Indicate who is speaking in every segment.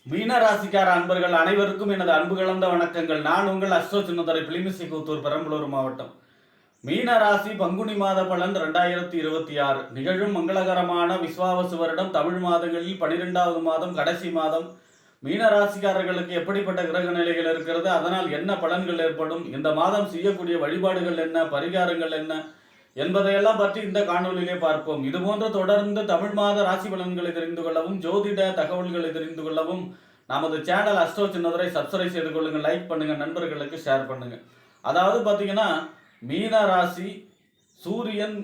Speaker 1: மீன ராசிக்கார அன்பர்கள் அனைவருக்கும் எனது அன்பு கலந்த வணக்கங்கள். நான் உங்கள் அஸ்ட்ரோ சின்னதுரை பிளிமிசிகுத்தூர் பெரம்பலூர் மாவட்டம். மீன ராசி பங்குனி மாத பலன் 2026 நிகழும் மங்களகரமான விஸ்வாவசு வருடம் தமிழ் மாதங்களில் 12வது மாதம் கடைசி மாதம். மீன ராசிக்காரர்களுக்கு எப்படிப்பட்ட கிரக நிலைகள் இருக்கிறது, அதனால் என்ன பலன்கள் ஏற்படும், இந்த மாதம் செய்யக்கூடிய வழிபாடுகள் என்ன, பரிகாரங்கள் என்ன என்பதையெல்லாம் பற்றி இந்த காணொலியிலே பார்ப்போம். இதுபோன்று தொடர்ந்து தமிழ் மாத ராசி பலன்களை தெரிந்து கொள்ளவும் ஜோதிட தகவல்களை தெரிந்து கொள்ளவும் நமது சேனல் அஸ்ட்ரோ சின்னதுரை சப்ஸ்கிரைப் செய்து கொள்ளுங்க, லைக் பண்ணுங்க, நண்பர்களுக்கு ஷேர் பண்ணுங்க. அதாவது பார்த்தீங்கன்னா மீன ராசி சூரியன்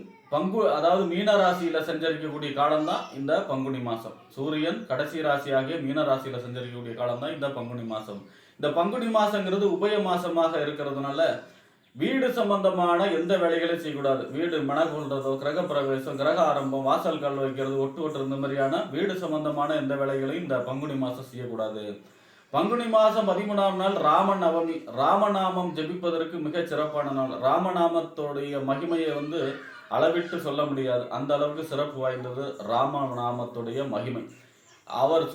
Speaker 1: அதாவது மீன ராசியில சஞ்சரிக்கக்கூடிய காலம் தான் இந்த பங்குனி மாசம். சூரியன் கடைசி ராசியாகிய மீன ராசியில சஞ்சரிக்கக்கூடிய காலம் தான் இந்த பங்குனி மாசம். இந்த பங்குனி மாசங்கிறது உபய மாசமாக இருக்கிறதுனால வீடு சம்பந்தமான எந்த வேலைகளையும் செய்யக்கூடாது. வீடு மன கொள்றதோ, கிரக பிரவேசம், கிரக ஆரம்பம், வாசல் கல் வைக்கிறது, ஒட்டு ஓட்டுறது, இந்த மாதிரியான வீடு சம்பந்தமான எந்த வேலைகளையும் இந்த பங்குனி மாசம் செய்யக்கூடாது. பங்குனி மாசம் 13ஆம் நாள் ராம நவமி. ராமநாமம் ஜெபிப்பதற்கு மிக சிறப்பான நாள். ராமநாமத்தோடைய மகிமையை அளவிட்டு சொல்ல முடியாது, அந்த அளவுக்கு சிறப்பு வாய்ந்தது ராமநாமத்துடைய மகிமை. அவர்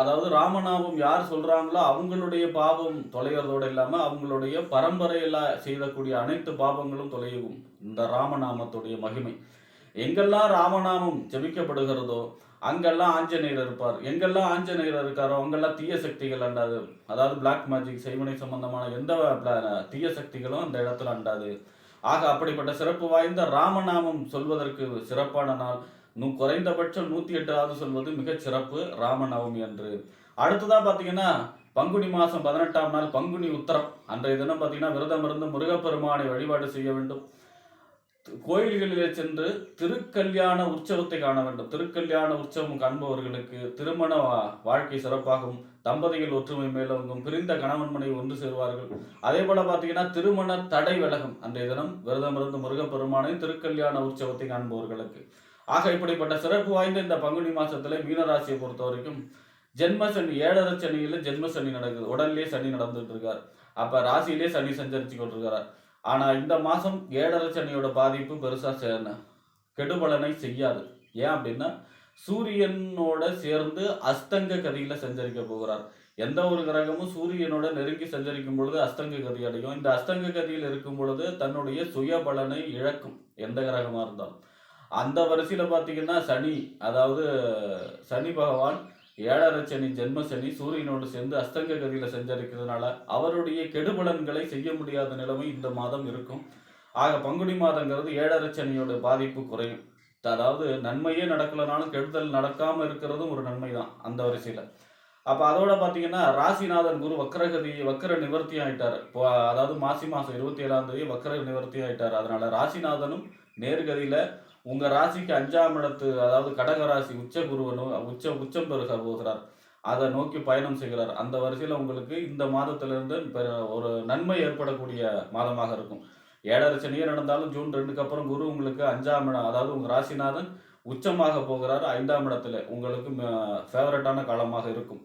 Speaker 1: அதாவது ராமநாமம் யார் சொல்றாங்களோ அவங்களுடைய பாவம் தொலைகிறதோடு இல்லாம அவங்களுடைய பரம்பரையில செய்யக்கூடிய அனைத்து பாவங்களும் தொலையும் இந்த ராமநாமத்துடைய மகிமை. எங்கெல்லாம் ராமநாமம் ஜபிக்கப்படுகிறதோ அங்கெல்லாம் ஆஞ்சநேயர் இருப்பார். எங்கெல்லாம் ஆஞ்சநேயர் இருக்காரோ அங்கெல்லாம் தீய சக்திகள் அண்டாது. அதாவது பிளாக் மேஜிக், செய்வனை சம்பந்தமான எந்த தீய சக்திகளும் அந்த இடத்துல அண்டாது. ஆக அப்படிப்பட்ட சிறப்பு வாய்ந்த ராமநாமம் சொல்வதற்கு சிறப்பான நாள். குறைந்தபட்சம் 108வது சொல்வது மிக சிறப்பு ராமநவமி அன்று. அடுத்ததா பாத்தீங்கன்னா பங்குனி மாசம் 18ஆம் நாள் பங்குனி உத்தரம். அன்றைய தினம் பாத்தீங்கன்னா விரதம் இருந்து முருகப்பெருமானை வழிபாடு செய்ய வேண்டும். கோயில்களிலே சென்று திருக்கல்யாண உற்சவத்தை காண வேண்டும். திருக்கல்யாண உற்சவம் காண்பவர்களுக்கு திருமண வாழ்க்கை சிறப்பாகும், தம்பதிகள் ஒற்றுமை மேலோங்கும், பிரிந்த கணவன் மனைவி ஒன்று சேருவார்கள். அதே போல பாத்தீங்கன்னா திருமண தடை விலகும் அன்றைய தினம் விரதம் இருந்து முருகப்பெருமானை திருக்கல்யாண உற்சவத்தை காண்பவர்களுக்கு. ஆக இப்படிப்பட்ட சிறப்பு வாய்ந்த இந்த பங்குனி மாசத்துல மீனராசியை பொறுத்த வரைக்கும் ஜென்மசனி, 7.5 சனியில ஜென்மசனி நடக்குது. உடல்லே சனி நடந்துட்டு இருக்கார். அப்ப ராசியிலே சனி சஞ்சரிச்சு கொண்டிருக்கிறார். ஆனா இந்த மாசம் 7.5 சனியோட பாதிப்பு பெருசா கெடுபலனை செய்யாது. ஏன் அப்படின்னா சூரியனோட சேர்ந்து அஸ்தங்க கதியில சஞ்சரிக்க போகிறார். எந்த ஒரு கிரகமும் சூரியனோட நெருங்கி சஞ்சரிக்கும் பொழுது அஸ்தங்க கதி அடையும். இந்த அஸ்தங்க கதியில் இருக்கும் பொழுது தன்னுடைய சுய பலனை இழக்கும் எந்த கிரகமா இருந்தாலும். அந்த வரிசையில பாத்தீங்கன்னா சனி, அதாவது சனி பகவான் 7.5 சனி ஜென்ம சனி சூரியனோடு சேர்ந்து அஸ்தங்க கதியில சஞ்சரிக்கிறதுனால அவருடைய கெடுபலன்களை செய்ய முடியாத நிலைமை இந்த மாதம் இருக்கும். ஆக பங்குனி மாதங்கிறது 7.5 சனியோட பாதிப்பு குறையும். அதாவது நன்மையே நடக்கலனாலும் கெடுதல் நடக்காம இருக்கிறதும் ஒரு நன்மை தான் அந்த வரிசையில. அப்ப அதோட பாத்தீங்கன்னா ராசிநாதன் குரு வக்கர நிவர்த்தி ஆயிட்டாரு. அதாவது மாசி மாசம் 27ஆம் தேதி வக்கர நிவர்த்தி ஆயிட்டாரு. அதனால ராசிநாதனும் நேர்கதியில உங்க ராசிக்கு 5ஆம் இடத்து, அதாவது கடக ராசி உச்ச குருவனும் உச்சம் பெருக போகிறார். அதை நோக்கி பயணம் செய்கிறார். அந்த வரிசையில உங்களுக்கு இந்த மாதத்திலிருந்து ஒரு நன்மை ஏற்படக்கூடிய மாதமாக இருக்கும். 7.5 சனியே நடந்தாலும் ஜூன் 2க்கு அப்புறம் குரு உங்களுக்கு 5ஆம் இடம், அதாவது உங்க ராசிநாதன் உச்சமாக போகிறார். 5ஆம் இடத்துல உங்களுக்கு ஃபேவரட்டான காலமாக இருக்கும்.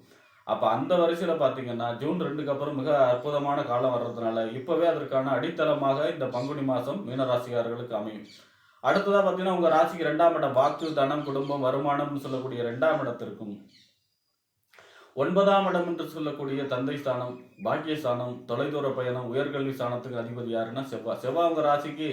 Speaker 1: அப்ப அந்த வரிசையில பாத்தீங்கன்னா ஜூன் 2க்கு அப்புறம் மிக அற்புதமான காலம் வர்றதுனால இப்பவே அதற்கான அடித்தளமாக இந்த பங்குனி மாசம் மீனராசிக்காரர்களுக்கு அமையும். அடுத்ததா பாத்தீங்கன்னா உங்க ராசிக்கு 2ஆம் இடம் வாக்கு, தனம், குடும்பம், வருமானம் சொல்லக்கூடிய 2ஆம் இடத்திற்கும் 9ஆம் இடம் என்று சொல்லக்கூடிய தந்தை ஸ்தானம், பாக்கியஸ்தானம், தொலைதூர பயணம், உயர்கல்வி ஸ்தானத்துக்கு அதிபதி யாருன்னா செவ்வாய் உங்க ராசிக்கு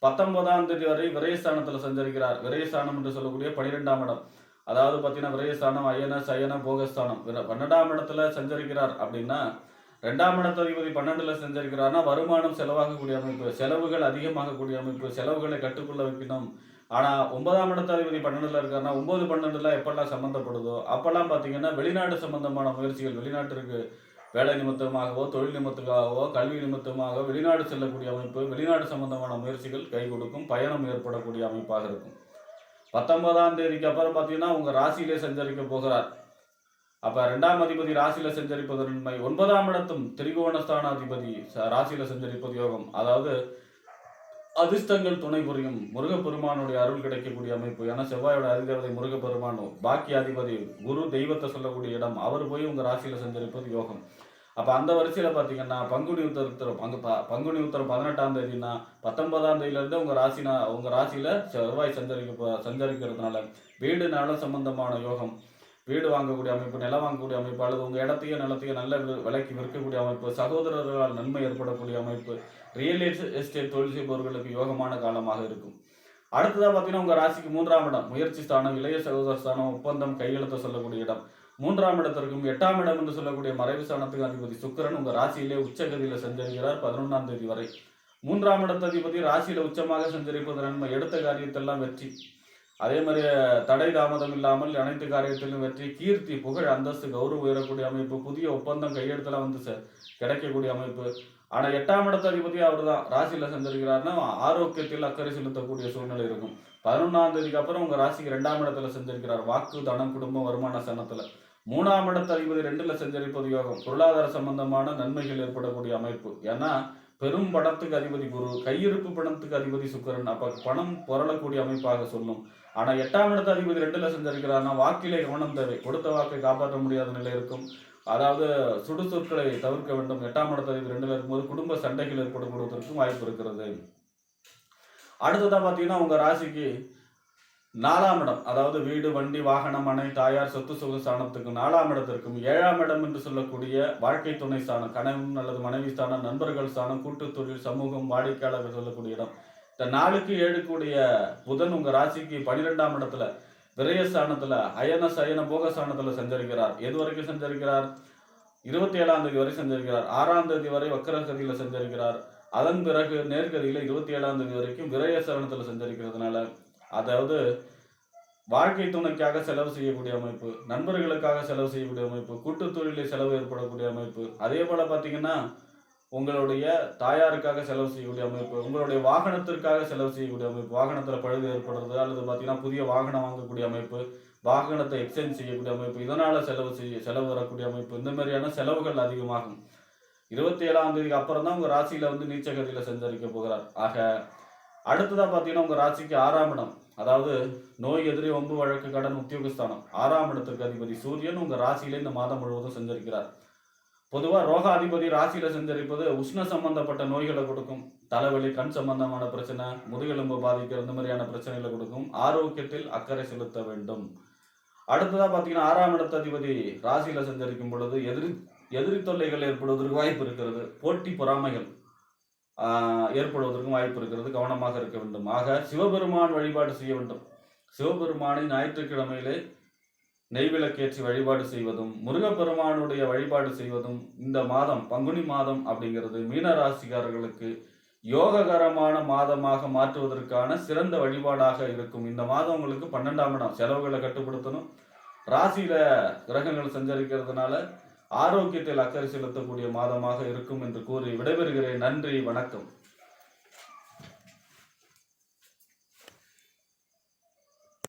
Speaker 1: 19ஆம் தேதி வரை விரயஸ்தானத்துல சஞ்சரிக்கிறார். விரயஸ்தானம் என்று சொல்லக்கூடிய 12ஆம் இடம், அதாவது பாத்தீங்கன்னா விரயஸ்தானம் அயன சயன போகஸ்தானம் 12ஆம் இடத்துல சஞ்சரிக்கிறார். அப்படின்னா 2ஆம் இடத்ததிபதி 12ல செஞ்சிருக்கிறார்னா வருமானம் செலவாகக்கூடிய அமைப்பு, செலவுகள் அதிகமாகக்கூடிய அமைப்பு, செலவுகளை கட்டுக்குள்ள வைக்கணும். ஆனா 9ஆம் இடத்ததிபதி 12ல இருக்காருன்னா 9, 12ல எப்பெல்லாம் சம்பந்தப்படுதோ அப்பெல்லாம் பாத்தீங்கன்னா வெளிநாடு சம்பந்தமான முயற்சிகள், வெளிநாட்டிற்கு வேலை நிமித்தமாகவோ, தொழில் நிமித்தமாகவோ, கல்வி நிமித்தமாக வெளிநாடு செல்லக்கூடிய அமைப்பு, வெளிநாடு சம்பந்தமான முயற்சிகள் கை கொடுக்கும், பயணம் ஏற்படக்கூடிய அமைப்பாக இருக்கும். 19ஆம் தேதிக்கு அப்புறம் பாத்தீங்கன்னா உங்க ராசியிலே சஞ்சரிக்க போகிறார். அப்ப 2ஆம் அதிபதி ராசியில சஞ்சரிப்பது நன்மை. 9ஆம் இடத்தும் திரிகோணஸ்தானாதிபதி ராசியில சஞ்சரிப்பது யோகம். அதாவது அதிர்ஷ்டங்கள் துணை புரியும், முருகப்பெருமானுடைய அருள் கிடைக்கக்கூடிய அமைப்பு. ஏன்னா செவ்வாயோட அதிதேவதை முருகப்பெருமான், பாக்கியாதிபதி குரு, தெய்வத்தை சொல்லக்கூடிய இடம், அவர் போய் உங்க ராசியில சஞ்சரிப்பது யோகம். அப்ப அந்த வரிசையில பாத்தீங்கன்னா பங்குனி உத்தரம் 18ஆம் தேதினா 19ஆம் தேதியில இருந்து உங்க ராசியில செவ்வாய் சஞ்சரிக்கிறதுனால வீடு நல சம்பந்தமான யோகம், வீடு வாங்கக்கூடிய அமைப்பு, நிலம் வாங்கக்கூடிய அமைப்பு, அல்லது உங்கள் இடத்தையோ நிலத்தையோ நல்ல விலைக்கு விற்கக்கூடிய அமைப்பு, சகோதரர்களால் நன்மை ஏற்படக்கூடிய அமைப்பு, ரியல் எஸ்டேட் தொழில் செய்பவர்களுக்கு யோகமான காலமாக இருக்கும். அடுத்ததாக பார்த்தீங்கன்னா உங்கள் ராசிக்கு 3ஆம் இடம் முயற்சி ஸ்தானம், இளைய சகோதர ஸ்தானம், ஒப்பந்தம், கையெழுத்து சொல்லக்கூடிய இடம். 3ஆம் இடத்திற்கும் 8ஆம் இடம் என்று சொல்லக்கூடிய மறைவு ஸ்தானத்துக்கு அதிபதி சுக்கிரன் உங்கள் ராசியிலே உச்சகதியில் சஞ்சரிக்கிறார் 11ஆம் தேதி வரை. 3ஆம் இடத்த அதிபதி ராசியில உச்சமாக சஞ்சரிப்பது நன்மை, எடுத்த காரியத்தெல்லாம் வெற்றி. அதே மாதிரி தடை தாமதம் இல்லாமல் அனைத்து காரியத்திலும் வெற்றி, கீர்த்தி, புகழ், அந்தஸ்து, கௌரவம் உயரக்கூடிய அமைப்பு, புதிய ஒப்பந்தம் கையெழுத்தெல்லாம் வந்து கிடைக்கக்கூடிய அமைப்பு. ஆனால் 8ஆம் இடத்த அதிபதி அவர் தான் ராசியில் சஞ்சரிக்கிறார்னா ஆரோக்கியத்தில் அக்கறை செலுத்தக்கூடிய சூழ்நிலை இருக்கும். 11ஆம் தேதிக்கு அப்புறம் உங்கள் ராசிக்கு 2ஆம் இடத்துல சஞ்சரிக்கிறார், வாக்கு, தனம், குடும்பம், வருமான ஸ்தானத்தில். 3ஆம் இடத்த அதிபதி 2ல் சஞ்சரிப்பது யோகம், பொருளாதார சம்பந்தமான நன்மைகள் ஏற்படக்கூடிய அமைப்பு. ஏன்னா பெரும் பணத்துக்கு அதிபதி குரு, கையிருப்பு பணத்துக்கு அதிபதி சுக்கிரன், அப்ப பணம் புரளக்கூடிய அமைப்பாக சொல்லும். ஆனா 8ஆம் இடத்த அதிபதி 2ல் சஞ்சரிக்கிறார்னா வாக்கிலே கவனம் தேவை, கொடுத்த வாக்கை காப்பாற்ற முடியாத நிலை இருக்கும். அதாவது சுடுசொற்களை தவிர்க்க வேண்டும். 8ஆம் இடத்த அதிபதி 2ல் இருக்கும்போது குடும்ப சண்டைகள் ஏற்படுவதற்கும் வாய்ப்பு இருக்கிறது. அடுத்ததான் பார்த்தீங்கன்னா உங்க ராசிக்கு 4ஆம் இடம், அதாவது வீடு, வண்டி, வாகனம், மனை, தாயார், சொத்து சுக ஸ்தானத்துக்கும் 4ஆம் இடத்திற்கும் 7ஆம் இடம் என்று சொல்லக்கூடிய வாழ்க்கை துணை ஸ்தானம், கணவன் அல்லது மனைவி ஸ்தானம், நண்பர்கள் ஸ்தானம், கூட்டு தொழில், சமூகம், வாடிக்கையாளர்கள் சொல்லக்கூடிய இடம். இந்த 4க்கு 7 புதன் உங்க ராசிக்கு 12ஆம் இடத்துல விரயஸ்தானத்துல அயன சயன போகஸ்தானத்துல சஞ்சரிக்கிறார். எது வரைக்கும் சஞ்சரிக்கிறார்? 27ஆம் தேதி வரை சஞ்சரிக்கிறார். 6ஆம் தேதி வரை வக்கரகதியில சஞ்சரிக்கிறார். அதன் பிறகு நேர்கதியில 27ஆம் தேதி வரைக்கும் விரயஸ்தானத்துல சஞ்சரிக்கிறதுனால, அதாவது வாழ்க்கை துணைக்காக செலவு செய்யக்கூடிய அமைப்பு, நண்பர்களுக்காக செலவு செய்யக்கூடிய அமைப்பு, கூட்டு தொழிலில் செலவு ஏற்படக்கூடிய அமைப்பு, அதே போல பார்த்தீங்கன்னா உங்களுடைய தாயாருக்காக செலவு செய்யக்கூடிய அமைப்பு, உங்களுடைய வாகனத்திற்காக செலவு செய்யக்கூடிய அமைப்பு, வாகனத்தில் பழுது ஏற்படுறது, அல்லது பார்த்தீங்கன்னா புதிய வாகனம் வாங்கக்கூடிய அமைப்பு, வாகனத்தை எக்ஸ்சேஞ்ச் செய்யக்கூடிய அமைப்பு, இதனால் செலவு வரக்கூடிய அமைப்பு, இந்த மாதிரியான செலவுகள் அதிகமாகும். 27ஆம் தேதிக்கு அப்புறம் தான் உங்கள் ராசியில் வந்து நீச்சகதியில் சஞ்சரிக்க போகிறார். ஆக அடுத்ததாக பார்த்தீங்கன்னா உங்கள் ராசிக்கு 6ஆம் இடம், அதாவது நோய், எதிரி, வம்பு, வழக்கு, கடன், உத்தியோகஸ்தானம், 6ஆம் இடத்துக்கு அதிபதி சூரியன் உங்கள் ராசியிலே இந்த மாதம் முழுவதும் சஞ்சரிக்கிறார். பொதுவாக ரோகாதிபதி ராசியில் சஞ்சரிப்பது உஷ்ண சம்பந்தப்பட்ட நோய்களை கொடுக்கும், தலைவலி, கண் சம்பந்தமான பிரச்சனை, முதுகெலும்பு பாதிக்கிற இந்த மாதிரியான பிரச்சனைகளை கொடுக்கும். ஆரோக்கியத்தில் அக்கறை செலுத்த வேண்டும். அடுத்ததாக பார்த்தீங்கன்னா 6ஆம் இடத்த அதிபதி ராசியில் சஞ்சரிக்கும் பொழுது எதிரி தொல்லைகள் ஏற்படுவதற்கு வாய்ப்பு இருக்கிறது, போட்டி பொறாமைகள் ஏற்படுவதற்கும் வாய்ப்பு இருக்கிறது, கவனமாக இருக்க வேண்டும். ஆக சிவபெருமான் வழிபாடு செய்ய வேண்டும். சிவபெருமானை ஞாயிற்றுக்கிழமையிலே நெய்விளக்கேற்றி வழிபாடு செய்வதும், முருகப்பெருமானுடைய வழிபாடு செய்வதும் இந்த மாதம் பங்குனி மாதம் அப்படிங்கிறது மீனராசிக்காரர்களுக்கு யோககரமான மாதமாக மாற்றுவதற்கான சிறந்த வழிபாடாக இருக்கும். இந்த மாதம் உங்களுக்கு 12ஆம் இடம், செலவுகளை கட்டுப்படுத்தணும். ராசியில கிரகங்கள் சஞ்சரிக்கிறதுனால ஆரோக்கியத்தில் அக்கறை செலுத்தக்கூடிய மாதமாக இருக்கும் என்று கூறி விடைபெறுகிறேன். நன்றி, வணக்கம்.